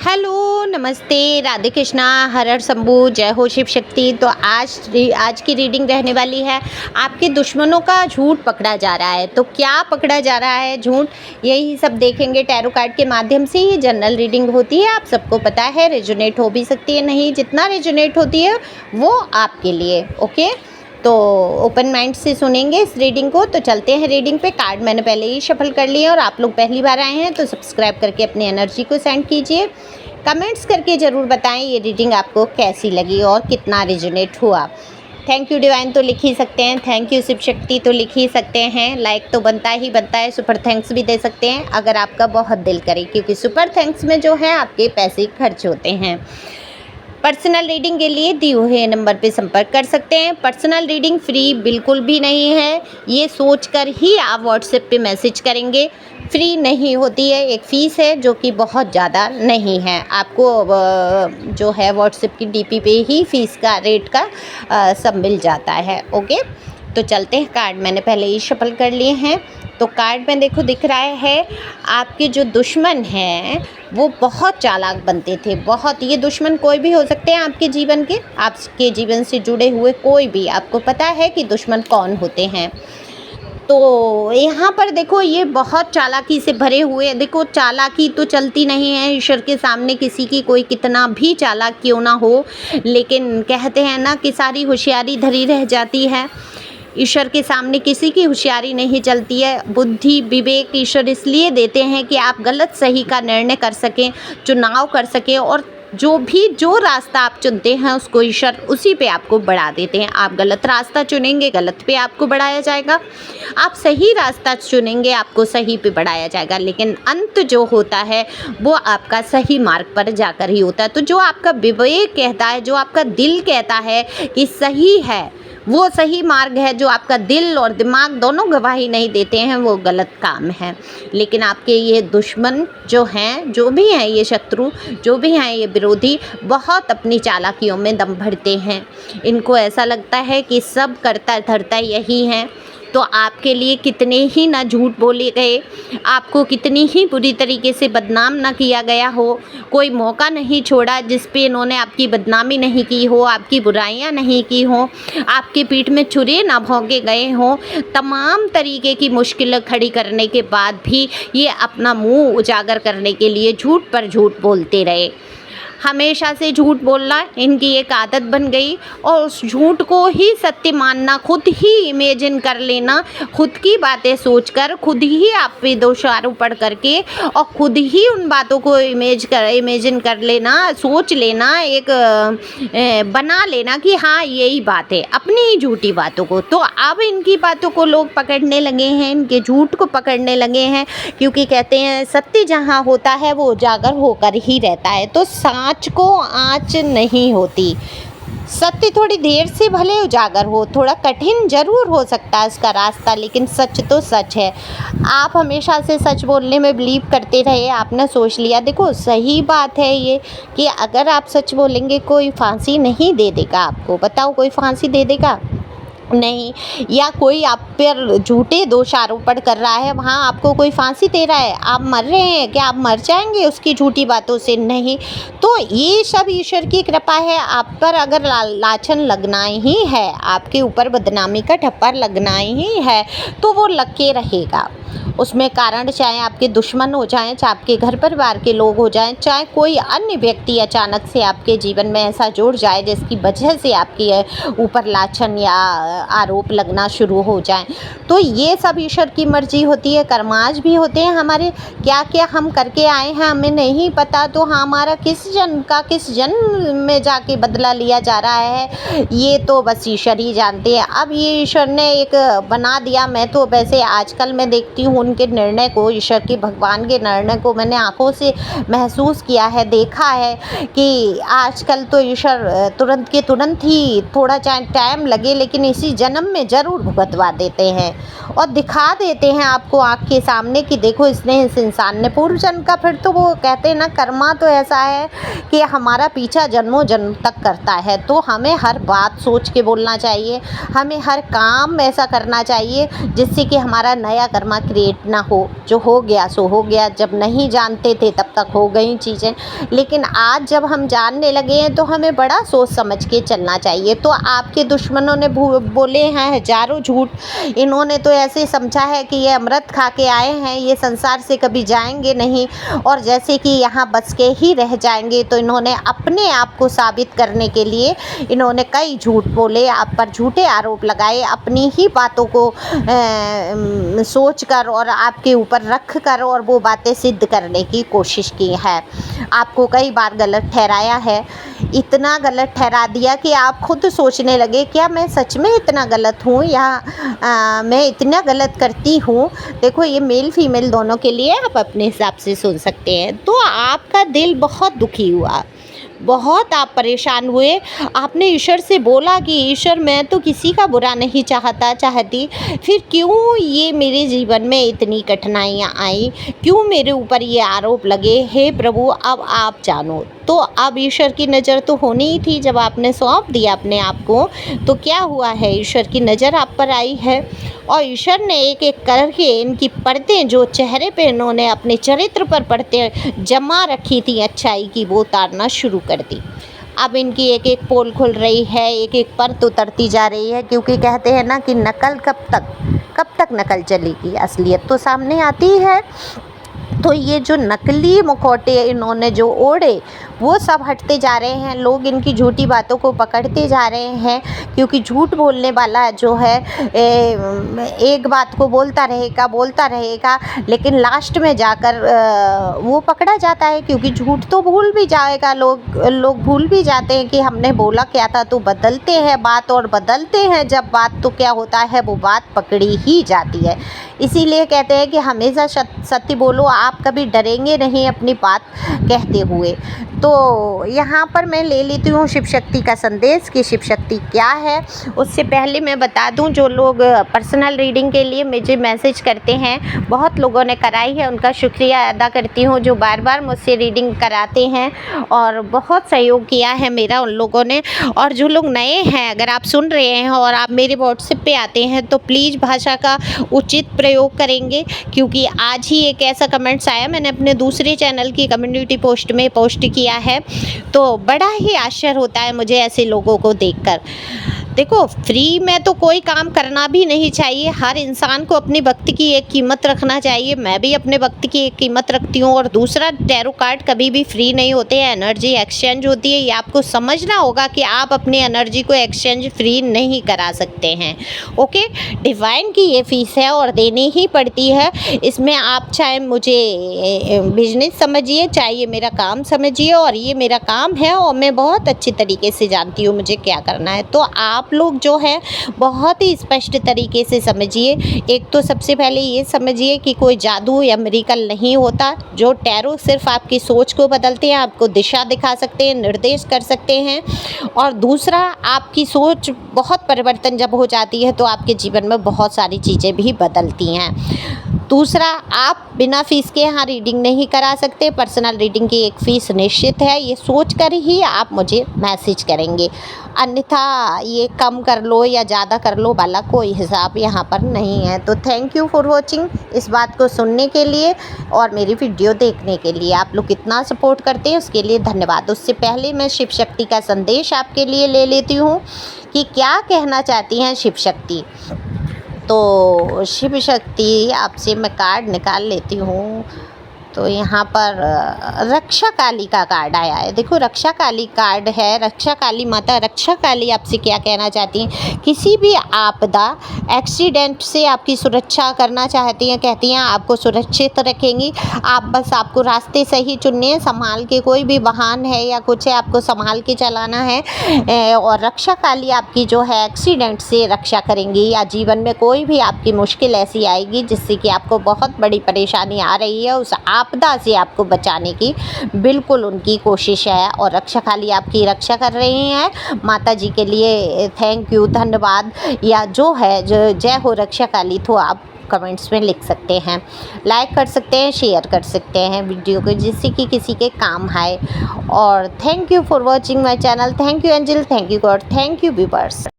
Hello, नमस्ते, राधे कृष्णा, हर हर शंभू, जय हो शिव शक्ति। तो आज की रीडिंग रहने वाली है, आपके दुश्मनों का झूठ पकड़ा जा रहा है। तो क्या पकड़ा जा रहा है झूठ, यही सब देखेंगे टैरो कार्ड के माध्यम से। ये जनरल रीडिंग होती है, आप सबको पता है, रेजोनेट हो भी सकती है, नहीं, जितना रेजोनेट होती है वो आपके लिए। ओके, तो ओपन माइंड से सुनेंगे इस रीडिंग को। तो चलते हैं रीडिंग पे। कार्ड मैंने पहले ही शफल कर लिए और आप लोग पहली बार आए हैं तो सब्सक्राइब करके अपनी एनर्जी को सेंड कीजिए। कमेंट्स करके ज़रूर बताएं ये रीडिंग आपको कैसी लगी और कितना रेजोनेट हुआ। थैंक यू डिवाइन तो लिख ही सकते हैं, थैंक यू शिव शक्ति तो लिख ही सकते हैं, लाइक तो बनता ही बनता है, सुपर थैंक्स भी दे सकते हैं अगर आपका बहुत दिल करे, क्योंकि सुपर थैंक्स में जो है आपके पैसे खर्च होते हैं। पर्सनल रीडिंग के लिए दिए हुए नंबर पे संपर्क कर सकते हैं। पर्सनल रीडिंग फ्री बिल्कुल भी नहीं है, ये सोचकर ही आप व्हाट्सएप पे मैसेज करेंगे। फ्री नहीं होती है, एक फ़ीस है जो कि बहुत ज़्यादा नहीं है। आपको जो है व्हाट्सएप की डीपी पे ही फ़ीस का रेट का सब मिल जाता है। ओके, तो चलते हैं। कार्ड मैंने पहले ही शफल कर लिए हैं। तो कार्ड में देखो दिख रहा है आपके जो दुश्मन हैं वो बहुत चालाक बनते थे, बहुत। ये दुश्मन कोई भी हो सकते हैं आपके जीवन के, आपके जीवन से जुड़े हुए कोई भी। आपको पता है कि दुश्मन कौन होते हैं। तो यहाँ पर देखो ये बहुत चालाकी से भरे हुए हैं। देखो चालाकी तो चलती नहीं है ईश्वर के सामने किसी की, कोई कितना भी चालाक क्यों ना हो, लेकिन कहते हैं ना कि सारी होशियारी धरी रह जाती है। ईश्वर के सामने किसी की होशियारी नहीं चलती है। बुद्धि विवेक ईश्वर इसलिए देते हैं कि आप गलत सही का निर्णय कर सकें, चुनाव कर सकें, और जो रास्ता आप चुनते हैं उसको ईश्वर उसी पे आपको बढ़ा देते हैं। आप गलत रास्ता चुनेंगे, गलत पे आपको बढ़ाया जाएगा। आप सही रास्ता चुनेंगे, आपको सही पे बढ़ाया जाएगा। लेकिन अंत जो होता है वो आपका सही मार्ग पर जाकर ही होता है। तो जो आपका विवेक कहता है, जो आपका दिल कहता है कि सही है, वो सही मार्ग है। जो आपका दिल और दिमाग दोनों गवाही नहीं देते हैं वो गलत काम है। लेकिन आपके ये दुश्मन जो हैं, जो भी हैं ये शत्रु, जो भी हैं ये विरोधी, बहुत अपनी चालाकियों में दम भरते हैं। इनको ऐसा लगता है कि सब करता धरता यही है। तो आपके लिए कितने ही ना झूठ बोले गए, आपको कितनी ही बुरी तरीके से बदनाम ना किया गया हो, कोई मौका नहीं छोड़ा जिस पे इन्होंने आपकी बदनामी नहीं की हो, आपकी बुराइयां नहीं की हो, आपके पीठ में छुरे ना भोंके गए हों। तमाम तरीके की मुश्किलें खड़ी करने के बाद भी ये अपना मुंह उजागर करने के लिए झूठ पर झूठ बोलते रहे। हमेशा से झूठ बोलना इनकी एक आदत बन गई, और उस झूठ को ही सत्य मानना, खुद ही इमेजिन कर लेना, खुद की बातें सोचकर, खुद ही आप पे दोषारोप पढ़ करके और खुद ही उन बातों को इमेजिन कर लेना, सोच लेना, एक बना लेना कि हाँ यही बात है, अपनी ही झूठी बातों को। तो अब इनकी बातों को लोग पकड़ने लगे हैं, इनके झूठ को पकड़ने लगे हैं, क्योंकि कहते हैं सत्य जहाँ होता है वो उजागर होकर ही रहता है। तो आँच को आँच नहीं होती। सत्य थोड़ी देर से भले उजागर हो, थोड़ा कठिन जरूर हो सकता है इसका रास्ता, लेकिन सच तो सच है। आप हमेशा से सच बोलने में बिलीव करते रहे, आपने सोच लिया। देखो सही बात है ये कि अगर आप सच बोलेंगे कोई फांसी नहीं दे देगा आपको। बताओ कोई फांसी दे देगा? नहीं। या कोई आप पर झूठे दोषारोपण कर रहा है, वहाँ आपको कोई फांसी दे रहा है, आप मर रहे हैं, क्या आप मर जाएंगे उसकी झूठी बातों से? नहीं। तो ये सब ईश्वर की कृपा है। आप पर अगर लाछन लगना ही है, आपके ऊपर बदनामी का ठप्पर लगना ही है, तो वो लग के रहेगा। उसमें कारण चाहे आपके दुश्मन हो जाएं, चाहे आपके घर परिवार के लोग हो जाएं, चाहे कोई अन्य व्यक्ति अचानक से आपके जीवन में ऐसा जुड़ जाए जिसकी वजह से आपके ऊपर लाछन या आरोप लगना शुरू हो जाए। तो ये सब ईश्वर की मर्जी होती है। कर्माज भी होते हैं हमारे, क्या क्या हम करके आए हैं हमें नहीं पता, तो हमारा किस जन्म का किस जन्म में जाके बदला लिया जा रहा है ये तो बस ईश्वर ही जानते हैं। अब ये ईश्वर ने एक बना दिया। मैं तो वैसे आजकल मैं देखती हूँ उनके निर्णय को, ईश्वर की भगवान के निर्णय को मैंने आंखों से महसूस किया है, देखा है कि आजकल तो ईश्वर तुरंत के तुरंत ही, थोड़ा चाहे टाइम लगे लेकिन इसी जन्म में ज़रूर भुगतवा देते हैं और दिखा देते हैं आपको आँख के सामने कि देखो इसने, इस इंसान ने पूर्व जन्म का। फिर तो वो कहते हैं ना कर्मा तो ऐसा है कि हमारा पीछा जन्मों जन्म तक करता है। तो हमें हर बात सोच के बोलना चाहिए, हमें हर काम ऐसा करना चाहिए जिससे कि हमारा नया कर्मा क्रिएट रिग्रेट ना हो, जो हो गया सो हो गया। जब नहीं जानते थे तब तक हो गई चीज़ें, लेकिन आज जब हम जानने लगे हैं तो हमें बड़ा सोच समझ के चलना चाहिए। तो आपके दुश्मनों ने बोले हैं हज़ारों झूठ, इन्होंने तो ऐसे समझा है कि ये अमृत खा के आए हैं, ये संसार से कभी जाएंगे नहीं और जैसे कि यहाँ बस के ही रह जाएंगे। तो इन्होंने अपने आप को साबित करने के लिए इन्होंने कई झूठ बोले, आप पर झूठे आरोप लगाए, अपनी ही बातों को सोच कर और आपके ऊपर रख कर और वो बातें सिद्ध करने की कोशिश की है। आपको कई बार गलत ठहराया है, इतना गलत ठहरा दिया कि आप खुद सोचने लगे क्या मैं सच में इतना गलत हूँ या मैं इतना गलत करती हूँ। देखो ये मेल फीमेल दोनों के लिए आप अपने हिसाब से सुन सकते हैं। तो आपका दिल बहुत दुखी हुआ, बहुत आप परेशान हुए, आपने ईश्वर से बोला कि ईश्वर मैं तो किसी का बुरा नहीं चाहती, फिर क्यों ये मेरे जीवन में इतनी कठिनाइयाँ आई, क्यों मेरे ऊपर ये आरोप लगे, हे प्रभु अब आप जानो। तो अब ईश्वर की नज़र तो होनी ही थी, जब आपने सौंप दिया अपने आप को तो क्या हुआ है, ईश्वर की नज़र आप पर आई है और ईश्वर ने एक एक करके इनकी परतें जो चेहरे पे इन्होंने अपने चरित्र पर परतें जमा रखी थी अच्छाई की, वो उतारना शुरू कर दी। अब इनकी एक एक पोल खुल रही है, एक एक परत उतरती जा रही है, क्योंकि कहते हैं ना कि नकल कब तक नकल चलेगी, असलियत तो सामने आती है। तो ये जो नकली मुखौटे इन्होंने जो ओढ़े वो सब हटते जा रहे हैं, लोग इनकी झूठी बातों को पकड़ते जा रहे हैं, क्योंकि झूठ बोलने वाला जो है एक बात को बोलता रहेगा लेकिन लास्ट में जाकर वो पकड़ा जाता है, क्योंकि झूठ तो भूल भी जाएगा, लोग भूल भी जाते हैं कि हमने बोला क्या था। तो बदलते हैं बात और बदलते हैं जब बात, तो क्या होता है वो बात पकड़ी ही जाती है। इसीलिए कहते हैं कि हमेशा सत्य बोलो, आप कभी डरेंगे नहीं अपनी बात कहते हुए। तो यहाँ पर मैं ले लेती हूँ शिव शक्ति का संदेश कि शिव शक्ति क्या है। उससे पहले मैं बता दूँ, जो लोग पर्सनल रीडिंग के लिए मुझे मैसेज करते हैं, बहुत लोगों ने कराई है, उनका शुक्रिया अदा करती हूँ, जो बार बार मुझसे रीडिंग कराते हैं और बहुत सहयोग किया है मेरा उन लोगों ने। और जो लोग नए हैं, अगर आप सुन रहे हैं और आप मेरे व्हाट्सएप पे आते हैं तो प्लीज़ भाषा का उचित प्रयोग करेंगे, क्योंकि आज ही एक ऐसा कमेंट्स आया, मैंने अपने दूसरे चैनल की कम्युनिटी पोस्ट में पोस्ट किया है, तो बड़ा ही आश्चर्य होता है मुझे ऐसे लोगों को देखकर। देखो फ्री में तो कोई काम करना भी नहीं चाहिए, हर इंसान को अपने वक्त की एक कीमत रखना चाहिए। मैं भी अपने वक्त की एक कीमत रखती हूँ। और दूसरा, टैरो कार्ड कभी भी फ्री नहीं होते हैं, एनर्जी एक्सचेंज होती है, ये आपको समझना होगा कि आप अपनी एनर्जी को एक्सचेंज फ्री नहीं करा सकते हैं। ओके, डिवाइन की ये फीस है और देनी ही पड़ती है। इसमें आप चाहे मुझे बिजनेस समझिए, चाहे ये मेरा काम समझिए, और ये मेरा काम है और मैं बहुत अच्छी तरीके से जानती हूँ मुझे क्या करना है। तो आप लोग जो है बहुत ही स्पष्ट तरीके से समझिए। एक तो सबसे पहले ये समझिए कि कोई जादू या मिरेकल नहीं होता। जो टैरो सिर्फ आपकी सोच को बदलते हैं, आपको दिशा दिखा सकते हैं, निर्देश कर सकते हैं। और दूसरा, आपकी सोच बहुत परिवर्तन जब हो जाती है तो आपके जीवन में बहुत सारी चीज़ें भी बदलती हैं। दूसरा, आप बिना फीस के यहाँ रीडिंग नहीं करा सकते। पर्सनल रीडिंग की एक फ़ीस निश्चित है, ये सोच कर ही आप मुझे मैसेज करेंगे, अन्यथा ये कम कर लो या ज़्यादा कर लो वाला कोई हिसाब यहाँ पर नहीं है। तो थैंक यू फॉर वॉचिंग, इस बात को सुनने के लिए और मेरी वीडियो देखने के लिए। आप लोग कितना सपोर्ट करते हैं उसके लिए धन्यवाद। उससे पहले मैं शिव शक्ति का संदेश आपके लिए ले लेती हूँ कि क्या कहना चाहती हैं शिव शक्ति। तो शिव शक्ति आपसे मैं कार्ड निकाल लेती हूँ। तो यहाँ पर रक्षा काली का कार्ड आया है। देखो रक्षा काली कार्ड है, रक्षा काली माता, रक्षा काली आपसे क्या कहना चाहती हैं, किसी भी आपदा एक्सीडेंट से आपकी सुरक्षा करना चाहती हैं, कहती हैं आपको सुरक्षित रखेंगी। आप बस आपको रास्ते सही चुनने हैं, संभाल के, कोई भी वाहन है या कुछ है आपको संभाल के चलाना है। और रक्षा काली आपकी जो है एक्सीडेंट से रक्षा करेंगी, या जीवन में कोई भी आपकी मुश्किल ऐसी आएगी जिससे कि आपको बहुत बड़ी परेशानी आ रही है, उस आपदा से आपको बचाने की बिल्कुल उनकी कोशिश है। और रक्षा काली आपकी रक्षा कर रही हैं। माता जी के लिए थैंक यू, धन्यवाद, या जो है जो जय हो रक्षा काली, तो आप कमेंट्स में लिख सकते हैं, लाइक कर सकते हैं, शेयर कर सकते हैं वीडियो को, जिससे कि किसी के काम आए। और thank you for watching my channel. Thank you angel, thank you God, thank you viewers.